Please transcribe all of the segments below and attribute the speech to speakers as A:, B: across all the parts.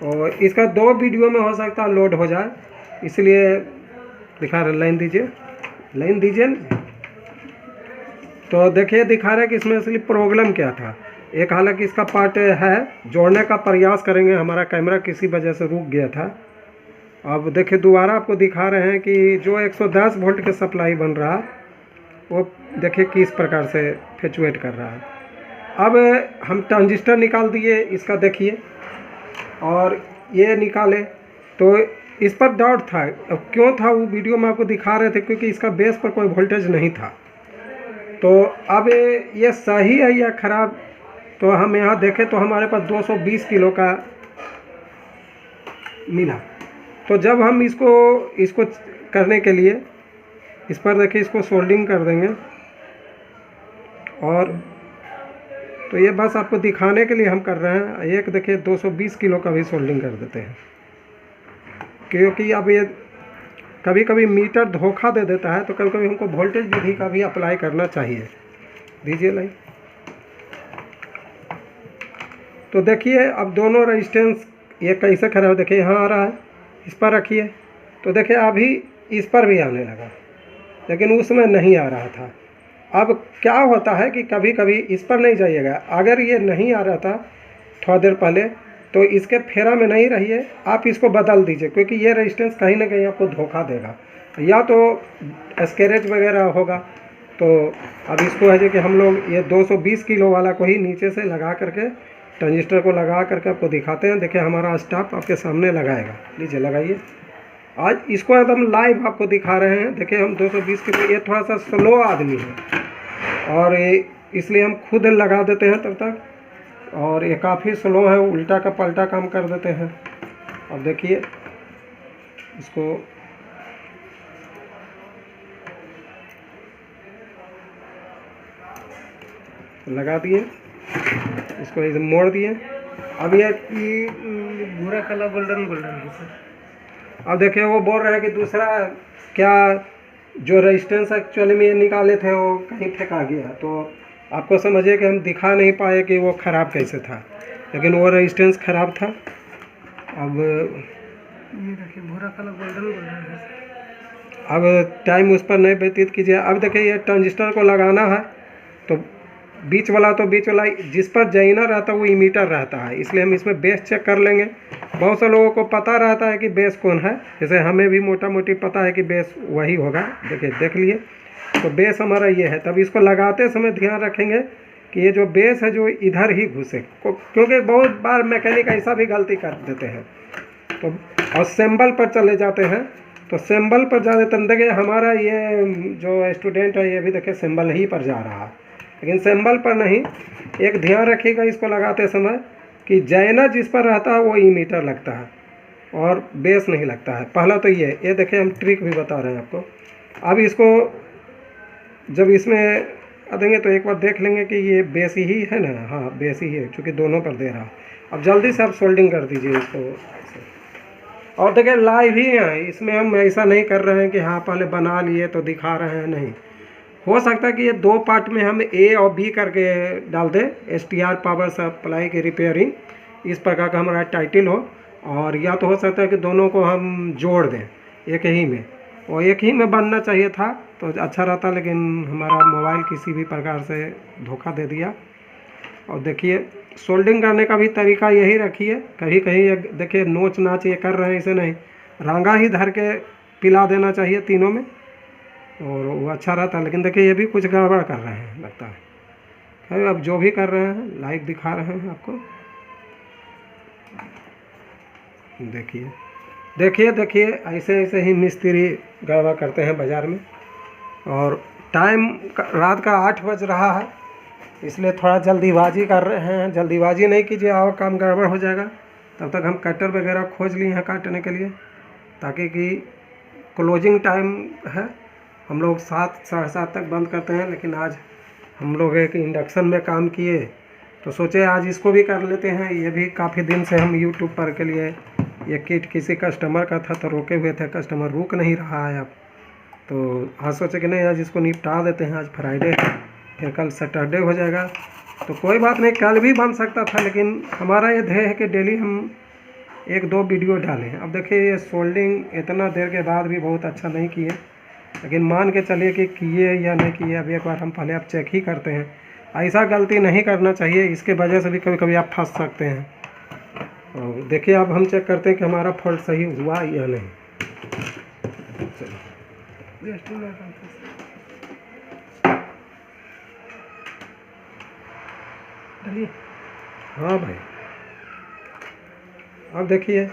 A: और इसका 2 वीडियो में हो सकता है लोड हो जाए, इसलिए दिखा रहे। लाइन दीजिए, लाइन दीजिए। तो देखिए दिखा रहा है कि इसमें असली प्रॉब्लम क्या था। एक हालांकि इसका पार्ट है, जोड़ने का प्रयास करेंगे। हमारा कैमरा किसी वजह से रुक गया था। अब देखिए दोबारा आपको दिखा रहे हैं कि जो 110 वोल्ट के सप्लाई बन रहा है वो देखिए किस प्रकार से फ्लक्चुएट कर रहा है। अब हम ट्रांजिस्टर निकाल दिए इसका, देखिए, और ये निकाले तो इस पर डाउट था। अब क्यों था वो वीडियो में आपको दिखा रहे थे, क्योंकि इसका बेस पर कोई वोल्टेज नहीं था। तो अब ये सही है या ख़राब, तो हम यहाँ देखें तो हमारे पास 220 किलो का मिला। तो जब हम इसको करने के लिए इस पर देखिए इसको सोल्डिंग कर देंगे। और तो ये बस आपको दिखाने के लिए हम कर रहे हैं। एक देखिए 220 किलो का भी सोल्डिंग कर देते हैं, क्योंकि अब ये कभी कभी मीटर धोखा दे देता है, तो कभी कभी हमको वोल्टेज विधि का भी अप्लाई करना चाहिए। दीजिए लाइन। तो देखिए अब दोनों रेजिस्टेंस ये कैसे खराब, देखिए यहाँ आ रहा है, इस पर रखिए तो देखिए अभी इस पर भी आने लगा, लेकिन उसमें नहीं आ रहा था। अब क्या होता है कि कभी कभी इस पर नहीं जाइएगा। अगर ये नहीं आ रहा था थोड़ा देर पहले, तो इसके फेरा में नहीं रहिए, आप इसको बदल दीजिए, क्योंकि ये रेजिस्टेंस कहीं ना कहीं आपको धोखा देगा, या तो स्क्रैच वगैरह होगा। तो अब इसको है जो कि हम लोग ये 220 किलो वाला को ही नीचे से लगा करके, ट्रांजिस्टर को लगा करके आपको दिखाते हैं। देखिए हमारा स्टाफ आपके सामने लगाएगा। लीजिए लगाइए। आज इसको एकदम लाइव आपको दिखा रहे हैं। देखिए हम 220 किलो, ये थोड़ा सा स्लो आदमी है और इसलिए हम खुद लगा देते हैं तब तक, और ये काफ़ी स्लो है, उल्टा का पलटा काम कर देते हैं। अब देखिए इसको लगा दिए, इसको इधर मोड़ दिए। अब ये
B: भूरा कलर गोल्डन गोल्डन है सर।
A: अब देखिए वो बोल रहे हैं कि दूसरा क्या जो रेजिस्टेंस एक्चुअली में ये निकाले थे वो कहीं फेंका गया। तो आपको समझिए कि हम दिखा नहीं पाए कि वो ख़राब कैसे था, लेकिन वो रेजिस्टेंस ख़राब था। अब
B: ये देखिए भूरा कलर गोल्डन गोल्डन है।
A: अब टाइम उस पर नहीं व्यतीत कीजिए। अब देखिए ये ट्रांजिस्टर को लगाना है, तो बीच वाला जिस पर जाइना रहता है वो इमीटर रहता है, इसलिए हम इसमें बेस चेक कर लेंगे। बहुत से लोगों को पता रहता है कि बेस कौन है, जैसे हमें भी मोटा मोटी पता है कि बेस वही होगा। देखिए देख लिए, तो बेस हमारा ये है। तब इसको लगाते समय ध्यान रखेंगे कि ये जो बेस है जो इधर ही घुसे, क्योंकि बहुत बार मैकेनिक ऐसा भी गलती कर देते हैं। तो और सिंबल पर चले जाते हैं, तो सिंबल पर जा देते हैं। देखिए हमारा ये जो स्टूडेंट है ये भी देखिए सिंबल ही पर जा रहा है, लेकिन सिंबल पर नहीं। एक ध्यान रखिएगा इसको लगाते समय कि जैना जिस पर रहता है वो इमीटर लगता है और बेस नहीं लगता है। पहला तो ये देखिए हम ट्रिक भी बता रहे हैं आपको। अब इसको जब इसमें देंगे तो एक बार देख लेंगे कि ये बेस ही है ना। हाँ बेस ही है, चूँकि दोनों पर दे रहा है। अब जल्दी से आप सोल्डिंग कर दीजिए इसको। और देखिए लाइव ही है, इसमें हम ऐसा नहीं कर रहे हैं कि हाँ पहले बना लिए तो दिखा रहे हैं, नहीं। हो सकता है कि ये 2 पार्ट में हम ए और बी करके डाल दें, STR पावर सप्लाई की रिपेयरिंग, इस प्रकार का हमारा टाइटल हो। और या तो हो सकता है कि दोनों को हम जोड़ दें एक ही में, और एक ही में बनना चाहिए था तो अच्छा रहता, लेकिन हमारा मोबाइल किसी भी प्रकार से धोखा दे दिया। और देखिए सोल्डिंग करने का भी तरीका यही रखिए। कहीं कहीं देखिए नोच नाच ये कर रहे हैं, इसे नहीं, रांगा ही धर के पिला देना चाहिए तीनों में, और वो अच्छा रहता है। लेकिन देखिए ये भी कुछ गड़बड़ कर रहे हैं लगता है। खैर अब जो भी कर रहे हैं लाइव दिखा रहे हैं आपको। देखिए ऐसे ऐसे ही मिस्त्री गड़बड़ करते हैं बाज़ार में। और टाइम रात का 8 बज रहा है, इसलिए थोड़ा जल्दीबाजी कर रहे हैं। जल्दीबाजी नहीं कीजिए और काम गड़बड़ हो जाएगा। तब तक हम कटर वगैरह खोज लिए हैं काटने के लिए, ताकि कि क्लोजिंग टाइम है। हम लोग 7 साढ़े 7 तक बंद करते हैं, लेकिन आज हम लोग एक इंडक्शन में काम किए तो सोचे आज इसको भी कर लेते हैं। ये भी काफ़ी दिन से हम यूट्यूब पर के लिए, ये किट किसी कस्टमर का था तो रोके हुए थे, कस्टमर रुक नहीं रहा है अब। तो आज सोचे कि नहीं आज इसको निपटा देते हैं। आज फ्राइडे है, फिर कल सैटरडे हो जाएगा, तो कोई बात नहीं, कल भी बन सकता था। लेकिन हमारा ये ध्येय है कि डेली हम एक दो वीडियो डाले। अब देखिए ये सोल्डिंग इतना देर के बाद भी बहुत अच्छा नहीं किए, लेकिन मान के चलिए कि किए या नहीं किए, अब एक बार हम पहले अब चेक ही करते हैं। ऐसा गलती नहीं करना चाहिए, इसके वजह से भी कभी कभी आप फंस सकते हैं। और देखिए अब हम चेक करते हैं कि हमारा फॉल्ट सही हुआ या नहीं।
B: चलिए।
A: हाँ भाई, अब देखिए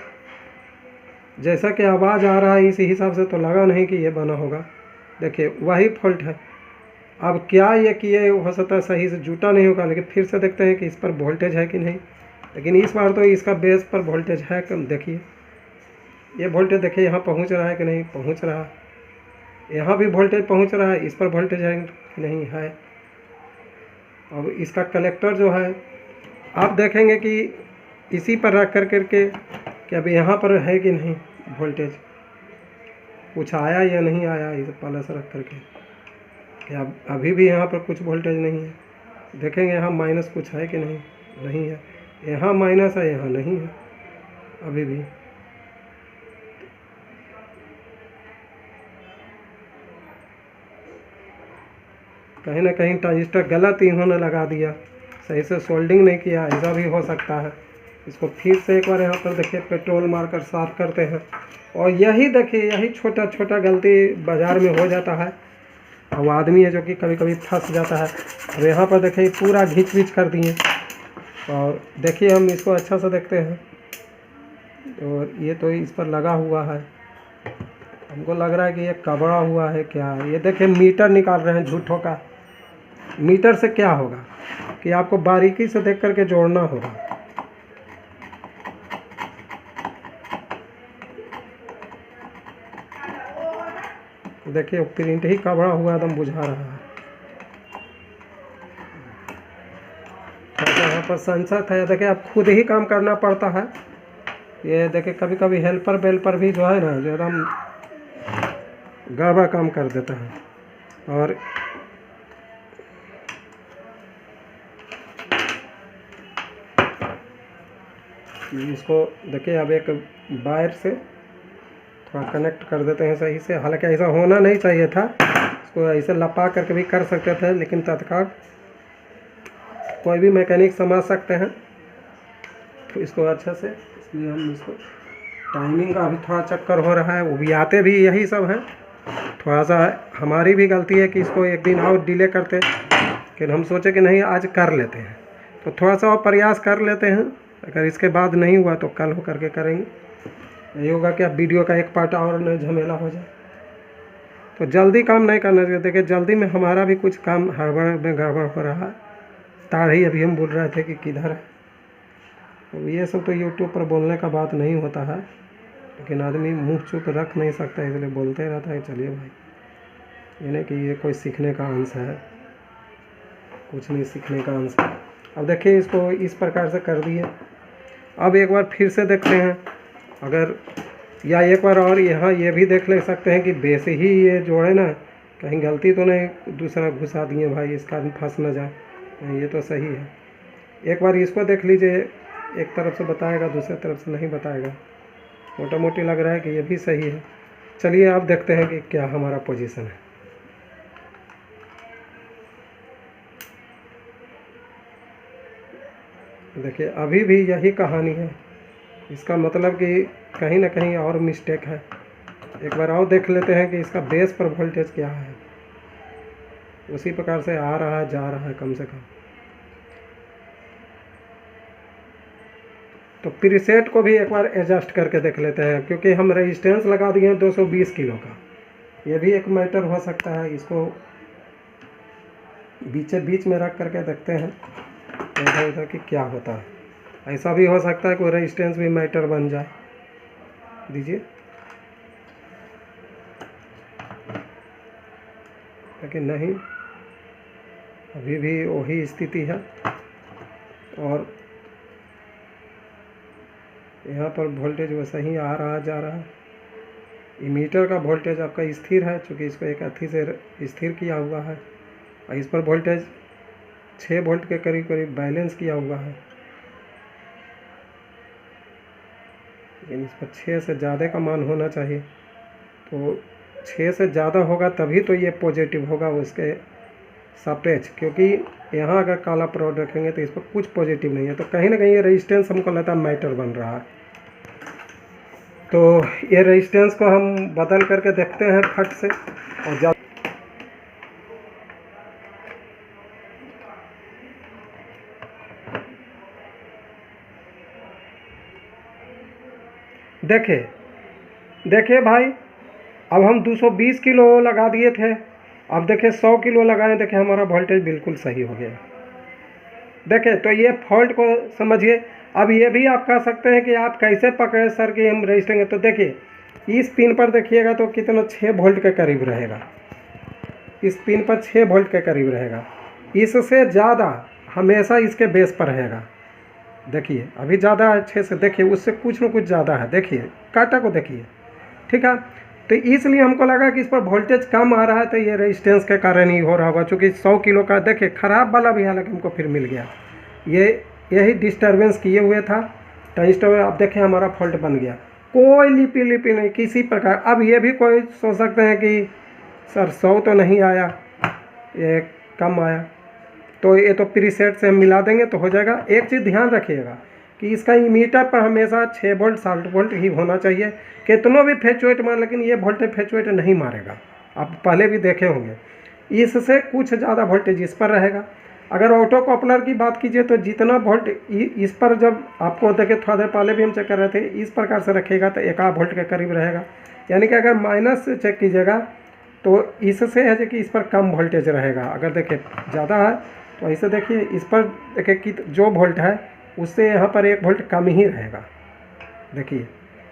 A: जैसा कि आवाज़ आ रहा है इसी हिसाब से तो लगा नहीं कि ये बना होगा। देखिए वही फॉल्ट है। अब क्या ये किए, हो सकता है सही से जुटा नहीं होगा, लेकिन फिर से देखते हैं कि इस पर वोल्टेज है कि नहीं। लेकिन इस बार तो इसका बेस पर वोल्टेज है कम। देखिए ये वोल्टेज देखिए यहाँ पहुँच रहा है कि नहीं पहुँच रहा है, यहाँ भी वोल्टेज पहुँच रहा है, इस पर वोल्टेज है कि नहीं है। अब इसका कलेक्टर जो है आप देखेंगे कि इसी पर रख कर करके कि अब यहाँ पर है कि नहीं वोल्टेज, कुछ आया या नहीं आया, इस प्लस रख करके कि अब अभी भी यहाँ पर कुछ वोल्टेज नहीं है। देखेंगे यहाँ माइनस कुछ है कि नहीं, नहीं है। यहाँ माइनस है, यहाँ नहीं है अभी भी। कहीं ना कहीं ट्रांजिस्टर गलत इन्होंने लगा दिया, सही से सोल्डिंग नहीं किया, ऐसा भी हो सकता है। इसको फिर से एक बार यहाँ पर देखिए पेट्रोल मारकर साफ करते हैं। और यही देखिए यही छोटा छोटा गलती बाज़ार में हो जाता है। अब आदमी है जो कि कभी कभी फंस जाता है। अब यहाँ पर देखिए पूरा घिंच विच कर दिए। और देखिए हम इसको अच्छा से देखते हैं, और ये तो इस पर लगा हुआ है, हमको लग रहा है कि ये कबड़ा हुआ है क्या है। ये देखिए मीटर निकाल रहे हैं झूठों का। मीटर से क्या होगा कि आपको बारीकी से देख करके जोड़ना होगा। देखिए प्रिंट ही कबड़ा हुआ एकदम बुझा रहा है। यहाँ पर सेंसर था, देखिए अब खुद ही काम करना पड़ता है। ये देखिए कभी कभी हेल्पर वेल्पर भी जो है ना जो एकदम गड़बड़ काम कर देता है। और इसको देखिए अब एक वायर से थोड़ा कनेक्ट कर देते हैं सही से। हालांकि ऐसा होना नहीं चाहिए था, इसको ऐसे लपा करके भी कर सकते थे, लेकिन तत्काल कोई भी मैकेनिक समझ सकते हैं तो इसको अच्छे से। इसलिए हम इसको टाइमिंग का भी थोड़ा चक्कर हो रहा है, वो भी आते भी यही सब हैं। थोड़ा सा हमारी भी गलती है कि इसको एक दिन और डिले करते, लेकिन हम सोचे कि नहीं आज कर लेते हैं, तो थोड़ा सा और प्रयास कर लेते हैं। अगर इसके बाद नहीं हुआ तो कल हो करके करेंगे। यही होगा कि अब वीडियो का एक पार्ट और न झमेला हो जाए। तो जल्दी काम नहीं करना चाहिए। देखिए जल्दी में हमारा भी कुछ काम हड़बड़ में गड़बड़ हो रहा है। तार ही अभी हम बोल रहे थे कि किधर है। तो ये सब तो यूट्यूब पर बोलने का बात नहीं होता है, लेकिन आदमी मुंह चुप रख नहीं सकता, इसलिए बोलते रहता है। चलिए भाई, ये नहीं कि ये कोई सीखने का अंश है, कुछ नहीं सीखने का अंश है। अब देखिए इसको इस प्रकार से कर दिए। अब एक बार फिर से देखते हैं अगर, या एक बार और यहाँ ये भी देख ले सकते हैं कि बेस ही ये जोड़े ना, कहीं गलती तो नहीं दूसरा घुसा दिए भाई, इसका फंस ना जाए। ये तो सही है। एक बार इसको देख लीजिए, एक तरफ से बताएगा दूसरी तरफ से नहीं बताएगा। मोटा मोटी लग रहा है कि ये भी सही है। चलिए आप देखते हैं कि क्या हमारा पोजीशन है। देखिए अभी भी यही कहानी है, इसका मतलब कि कहीं ना कहीं और मिस्टेक है। एक बार और देख लेते हैं कि इसका बेस पर वोल्टेज क्या है। उसी प्रकार से आ रहा है जा रहा है कम से कम। तो प्रीसेट को भी एक बार एडजस्ट करके देख लेते हैं, क्योंकि हम रेजिस्टेंस लगा दिए हैं 220 किलो का। ये भी एक मैटर हो सकता है। इसको बीच में रख करके देखते हैं इधर उधर कि क्या होता है। ऐसा भी हो सकता है कोई रेजिस्टेंस भी मैटर बन जाए। दीजिए, लेकिन नहीं, अभी भी वही स्थिति है। और यहाँ पर वोल्टेज वैसा ही आ रहा जा रहा है। इमीटर का वोल्टेज आपका स्थिर है, चूँकि इसको एक अथी से स्थिर किया हुआ है, और इस पर वोल्टेज 6 वोल्ट के करीब करीब बैलेंस किया हुआ है। लेकिन इस पर 6 से ज़्यादा का मान होना चाहिए। तो 6 से ज़्यादा होगा तभी तो ये पॉजिटिव होगा उसके सापेक्ष, क्योंकि यहाँ अगर काला प्रोड रखेंगे तो इस पर कुछ पॉजिटिव नहीं है। तो कहीं ना कहीं ये रेजिस्टेंस हमको लगता है मैटर बन रहा है। तो ये रेजिस्टेंस को हम बदल करके देखते हैं फट से। और देखिए भाई, अब हम 220 किलो लगा दिए थे, अब देखिए 100 किलो लगाए, देखिए हमारा वोल्टेज बिल्कुल सही हो गया। देखिए तो ये फॉल्ट को समझिए। अब ये भी आप कह सकते हैं कि आप कैसे पकड़े सर कि हम रजिस्टेंगे। तो देखिए इस पिन पर देखिएगा तो कितना 6 वोल्ट के करीब रहेगा, इस पिन पर 6 वोल्ट के करीब रहेगा। इससे ज़्यादा हमेशा इसके बेस पर रहेगा। देखिए अभी ज़्यादा अच्छे से देखिए, उससे कुछ न कुछ ज़्यादा है। देखिए काटा को देखिए, ठीक है। तो इसलिए हमको लगा कि इस पर वोल्टेज कम आ रहा है, तो ये रेजिस्टेंस के कारण ही हो रहा होगा। चूँकि 100 किलो का देखिए ख़राब वाला भी हालांकि हमको फिर मिल गया। यही डिस्टर्बेंस किए हुए था ट्रांजिस्टर। अब देखिए हमारा फॉल्ट बन गया, कोई लिपि नहीं किसी प्रकार। अब ये भी कोई सोच सकते हैं कि सर 100 तो नहीं आया, ये कम आया, तो ये तो प्रीसेट से हम मिला देंगे तो हो जाएगा। एक चीज़ ध्यान रखिएगा कि इसका इमीटर पर हमेशा 6 वोल्ट 7 वोल्ट ही होना चाहिए। कितनों भी फ्लक्चुएट मार, लेकिन ये वोल्टेज फ्लक्चुएट नहीं मारेगा। आप पहले भी देखे होंगे, इससे कुछ ज़्यादा वोल्टेज इस पर रहेगा। अगर ऑटो कॉपलर की बात कीजिए तो जितना वोल्ट इस पर, जब आपको देखे थोड़ा देर पहले भी हम चेक कर रहे थे, इस प्रकार से रखेगा तो 1 वोल्ट के करीब रहेगा। यानी कि अगर माइनस से चेक कीजिएगा तो इससे है कि इस पर कम वोल्टेज रहेगा। अगर देखिए ज़्यादा है तो ऐसे देखिए, इस पर देखिए कि जो वोल्ट है उससे यहाँ पर 1 वोल्ट कम ही रहेगा। देखिए,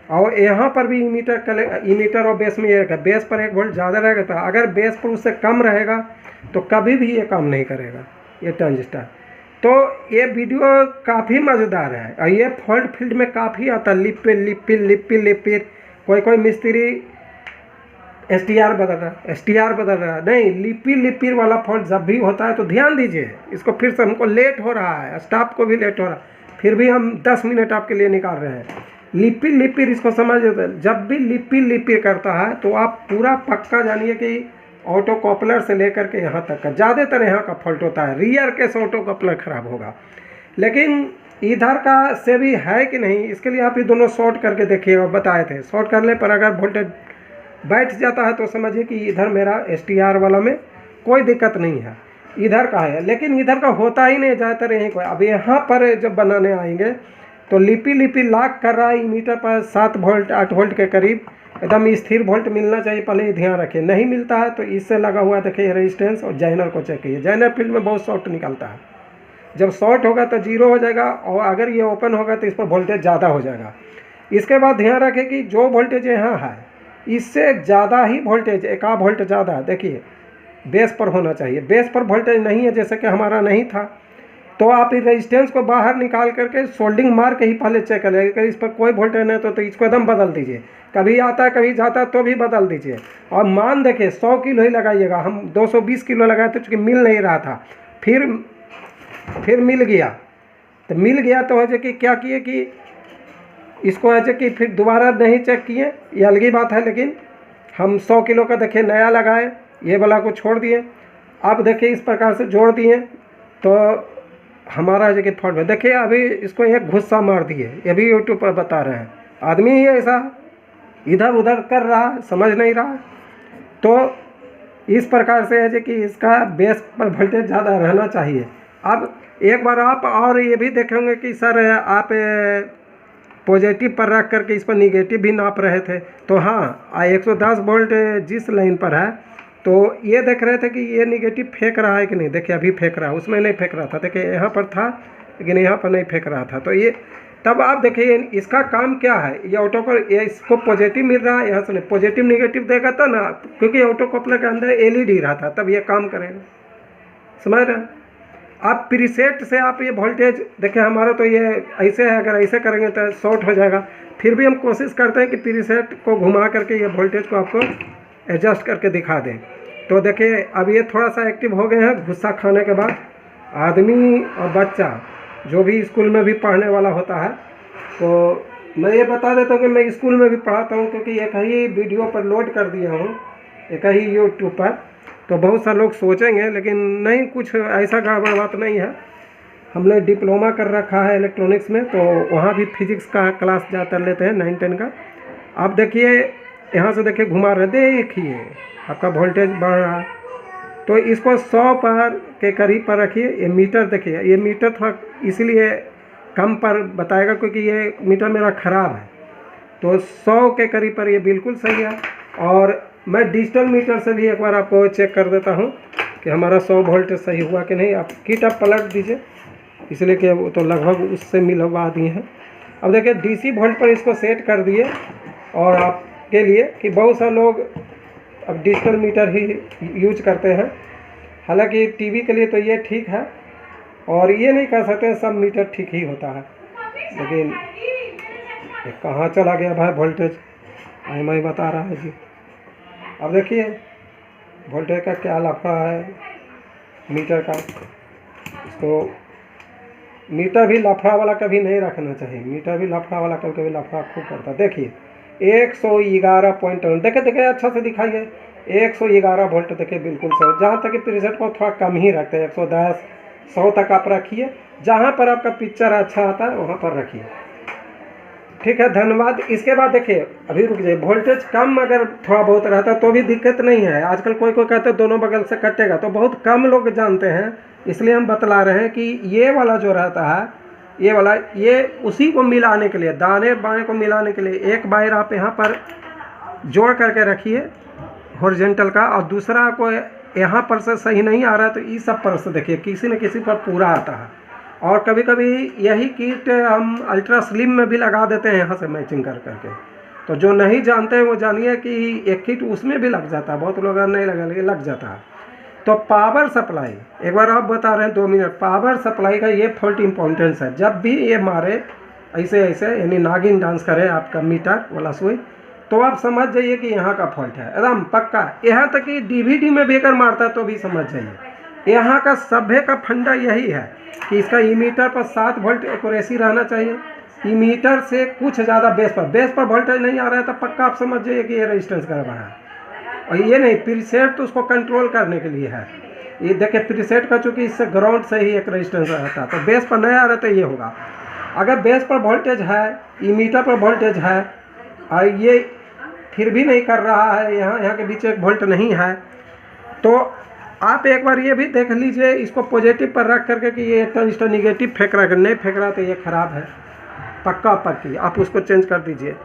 A: और यहाँ पर भी इमीटर और बेस में ये रहेगा, बेस पर 1 वोल्ट ज़्यादा रहेगा। तो अगर बेस पर उससे कम रहेगा तो कभी भी ये काम नहीं करेगा ये ट्रांजिस्टर। तो ये वीडियो काफ़ी मज़ेदार है और ये फॉल्ट फील्ड में काफ़ी आता है। लिपिर कोई मिस्त्री STR बदल रहा है, नहीं, लिपिर वाला फॉल्ट जब भी होता है तो ध्यान दीजिए इसको। फिर से हमको लेट हो रहा है, स्टाफ को भी लेट हो रहा है, फिर भी हम 10 मिनट आपके लिए निकाल रहे हैं। लिपिर इसको समझ, जब भी लिपिर करता है तो आप पूरा पक्का जानिए कि ऑटो कॉपलर से लेकर के यहाँ तक का ज़्यादातर यहाँ का फॉल्ट होता है। रियर के से ऑटो कॉपलर ख़राब होगा, लेकिन इधर का से भी है कि नहीं, इसके लिए आप ये दोनों शॉर्ट करके देखिएगा। बताए थे शॉर्ट करने पर अगर वोल्टेज बैठ जाता है तो समझिए कि इधर मेरा STR वाला में कोई दिक्कत नहीं है, इधर का है। लेकिन इधर का होता ही नहीं ज़्यादातर यहीं कोई। अब यहाँ पर जब बनाने आएंगे तो लिपि लॉक कर रहा है इमीटर पर 7 वोल्ट 8 वोल्ट के करीब, एकदम स्थिर वोल्ट मिलना चाहिए। पहले ये ध्यान रखिए, नहीं मिलता है तो इससे लगा हुआ देखिए रेजिस्टेंस। और जैनर को चेक कीजिए, जैनर फील्ड में बहुत शॉर्ट निकलता है। जब शॉर्ट होगा तो 0 हो जाएगा, और अगर ये ओपन होगा तो इस पर वोल्टेज ज़्यादा हो जाएगा। इसके बाद ध्यान रखें कि जो वोल्टेज यहाँ है इससे ज़्यादा ही वोल्टेज, 1 वोल्ट ज़्यादा देखिए बेस पर होना चाहिए। बेस पर वोल्टेज नहीं है, जैसे कि हमारा नहीं था, तो आप इस रेजिस्टेंस को बाहर निकाल करके सोल्डिंग मार के ही पहले चेक कर लेंगे। अगर इस पर कोई वोल्टेज नहीं तो इसको एकदम बदल दीजिए। कभी आता है कभी जाता है तो भी बदल दीजिए। और मान देखिए 100 किलो ही लगाइएगा, हम 220 किलो लगाए थे चूँकि मिल नहीं रहा था, फिर मिल गया। तो मिल गया तो है कि क्या किए कि इसको ऐसे कि फिर दोबारा नहीं चेक किए, ये अलग ही बात है। लेकिन हम 100 किलो का देखिए नया लगाए, ये वाला को छोड़ दिए। अब देखिए इस प्रकार से जोड़ दिए तो हमारा जो कि फॉल्ट में देखिए अभी इसको एक घुस्सा मार दिए। ये भी यूट्यूब पर बता रहे हैं, आदमी ही ऐसा इधर उधर कर रहा है, समझ नहीं रहा। तो इस प्रकार से है जो कि इसका बेस पर वोल्टेज ज़्यादा रहना चाहिए। अब एक बार आप और ये भी देखेंगे कि सर आप पॉजिटिव पर रख करके इस पर निगेटिव भी नाप रहे थे। तो हाँ, 110 वोल्ट जिस लाइन पर है तो ये देख रहे थे कि ये निगेटिव फेंक रहा है कि नहीं। देखिए अभी फेंक रहा है, उसमें नहीं फेंक रहा था। देखिए यहाँ पर था लेकिन यहाँ पर नहीं फेंक रहा था। तो ये तब आप देखिए इसका काम क्या है। ये ऑटो को इसको पॉजिटिव मिल रहा है, यहाँ से नहीं पॉजिटिव निगेटिव देगा तो ना, क्योंकि ऑटो कॉपलर के अंदर LED रहा था, तब ये काम करेगा। समझ रहे हैं आप। प्रीसेट से आप ये वोल्टेज देखिए, हमारा तो ये ऐसे है, अगर ऐसे करेंगे तो शॉर्ट हो जाएगा। फिर भी हम कोशिश करते हैं कि प्रीसेट को घुमा करके ये वोल्टेज को आपको एडजस्ट करके दिखा दें। तो देखिए अब ये थोड़ा सा एक्टिव हो गए हैं गुस्सा खाने के बाद। आदमी और बच्चा जो भी स्कूल में भी पढ़ने वाला होता है तो मैं ये बता देता हूँ कि मैं स्कूल में भी पढ़ाता हूँ, क्योंकि एक ही वीडियो पर लोड कर दिया हूँ, एक ही यूट्यूब पर। तो बहुत सारे लोग सोचेंगे, लेकिन नहीं, कुछ ऐसा गड़बड़ बात नहीं है। हमने डिप्लोमा कर रखा है इलेक्ट्रॉनिक्स में, तो वहाँ भी फिजिक्स का क्लास ज़्यादातर लेते हैं 9-10 का। आप देखिए, यहाँ से देखिए, घुमा रहे, देखिए आपका वोल्टेज बढ़ रहा है। तो इसको 100 पर के करीब पर रखिए। ये मीटर देखिए, ये मीटर थोड़ा इसीलिए कम पर बताएगा क्योंकि ये मीटर मेरा ख़राब है। तो 100 के करीब पर ये बिल्कुल सही है। और मैं डिजिटल मीटर से भी एक बार आपको चेक कर देता हूँ कि हमारा 100 वोल्ट सही हुआ कि नहीं। आप किट आप पलट दीजिए, इसलिए कि वो तो लगभग उससे मिलवा दिए हैं। अब देखिए डीसी वोल्ट पर इसको सेट कर दिए। और आपके लिए कि बहुत सारे लोग अब डिजिटल मीटर ही यूज करते हैं, हालांकि टीवी के लिए तो ये ठीक है, और ये नहीं कह सकते सब मीटर ठीक ही होता है। लेकिन ये कहाँ चला गया भाई वोल्टेज, मैं बता रहा है जी। अब देखिए वोल्टेज का क्या लफड़ा है मीटर का। इसको मीटर भी लफड़ा वाला कभी नहीं रखना चाहिए। मीटर भी लफड़ा वाला कभी लफड़ा खूब करता है। देखिए 111.1 देखिए अच्छा से दिखाइए, 111 वोल्ट देखिए बिल्कुल सही। जहाँ तक कि प्रीसेट को थोड़ा कम ही रखते हैं, 110 100 तक आप रखिए। जहाँ पर आपका पिक्चर अच्छा आता है वहाँ पर रखिए। ठीक है, धन्यवाद। इसके बाद देखिए, अभी रुक जाइए, वोल्टेज कम अगर थोड़ा बहुत रहता है तो भी दिक्कत नहीं है। आजकल कोई कहते हैं दोनों बगल से कटेगा, तो बहुत कम लोग जानते हैं, इसलिए हम बतला रहे हैं कि ये वाला जो रहता है, ये वाला, ये उसी को मिलाने के लिए, दाने बाएं को मिलाने के लिए एक वायर आप यहाँ पर जोड़ करके रखिए हॉरिजॉन्टल का, और दूसरा को यहाँ पर से सही नहीं आ रहा है तो इस सब पर से देखिए किसी न किसी पर पूरा आता है। और कभी कभी यही किट हम अल्ट्रा स्लिम में भी लगा देते हैं यहाँ से मैचिंग कर करके। तो जो नहीं जानते हैं वो जानिए कि एक किट उसमें भी लग जाता है, बहुत लोग नहीं लगा, लेकिन लग जाता है। तो पावर सप्लाई, एक बार आप बता रहे हैं 2 मिनट, पावर सप्लाई का ये फॉल्ट इम्पोर्टेंस है। जब भी ये मारे ऐसे ऐसे, यानी नागिन डांस करे आपका मीटर वाला सुई, तो आप समझ जाइए कि यहाँ का फॉल्ट है, एकदम पक्का। यहाँ तक कि डीवीडी में भी अगर मारता है तो भी समझ जाइए। यहाँ का सभ्य का फंडा यही है कि इसका इमीटर पर 7 वोल्ट एक्यूरेसी रहना चाहिए। इमीटर से कुछ ज़्यादा बेस पर वोल्टेज नहीं आ रहा है तो पक्का आप समझ जाइए कि ये रेजिस्टेंस गड़बड़ है। और ये नहीं, प्रीसेट तो उसको कंट्रोल करने के लिए है। ये देखिए प्रीसेट का, चूँकि इससे ग्राउंड से ही एक रेजिस्टेंस रहता है, तो बेस पर नहीं आ रहा तो ये होगा। अगर बेस पर वोल्टेज है, इमीटर पर वोल्टेज है, और ये फिर भी नहीं कर रहा है, यहाँ के बीच एक वोल्ट नहीं है, तो आप एक बार ये भी देख लीजिए इसको पॉजिटिव पर रख करके कि ये ट्रांजिस्टर निगेटिव फेंक रहा है। नहीं फेंक रहा तो ये ख़राब है, पक्की आप उसको चेंज कर दीजिए।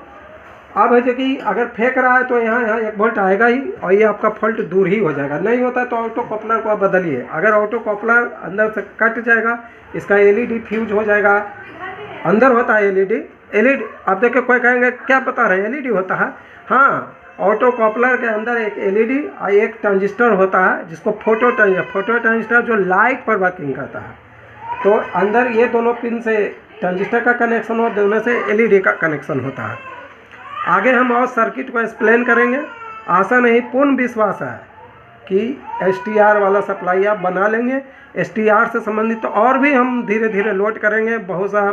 A: अब है कि अगर फेंक रहा है तो यहाँ 1 वोल्ट आएगा ही, और ये आपका फॉल्ट दूर ही हो जाएगा। नहीं होता तो ऑटो कपलर को आप बदलिए। अगर ऑटो कपलर अंदर से कट जाएगा, इसका एलईडी फ्यूज हो जाएगा। अंदर होता है एलईडी आप देखिए, कोई कहेंगे क्या बता रहे हैं एलईडी होता है। हाँ, ऑटो कपलर के अंदर एक एलईडी और एक ट्रांजिस्टर होता है जिसको फोटो ट्रांजिस्टर जो लाइट पर वर्किंग करता है। तो अंदर ये दोनों पिन से ट्रांजिस्टर का कनेक्शन हो, दोनों से एलईडी का कनेक्शन होता है। आगे हम और सर्किट को एक्सप्लेन करेंगे। आशा नहीं, पूर्ण विश्वास है कि एसटीआर वाला सप्लाई आप बना लेंगे। एसटीआर से संबंधित तो और भी हम धीरे धीरे लोड करेंगे। बहुत सा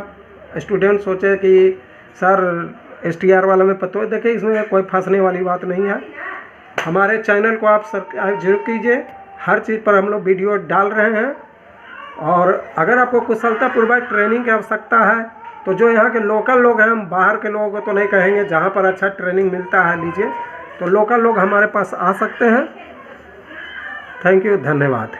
A: स्टूडेंट सोचे कि सर एसटीआर वाला में पता है, देखिए इसमें कोई फंसने वाली बात नहीं है। हमारे चैनल को आप सब्सक्राइब जरूर कीजिए, हर चीज़ पर हम लोग वीडियो डाल रहे हैं। और अगर आपको कुशलतापूर्वक ट्रेनिंग की आवश्यकता है तो जो यहाँ के लोकल लोग हैं, हम बाहर के लोगों को तो नहीं कहेंगे, जहाँ पर अच्छा ट्रेनिंग मिलता है लीजिए, तो लोकल लोग हमारे पास आ सकते हैं। थैंक यू, धन्यवाद।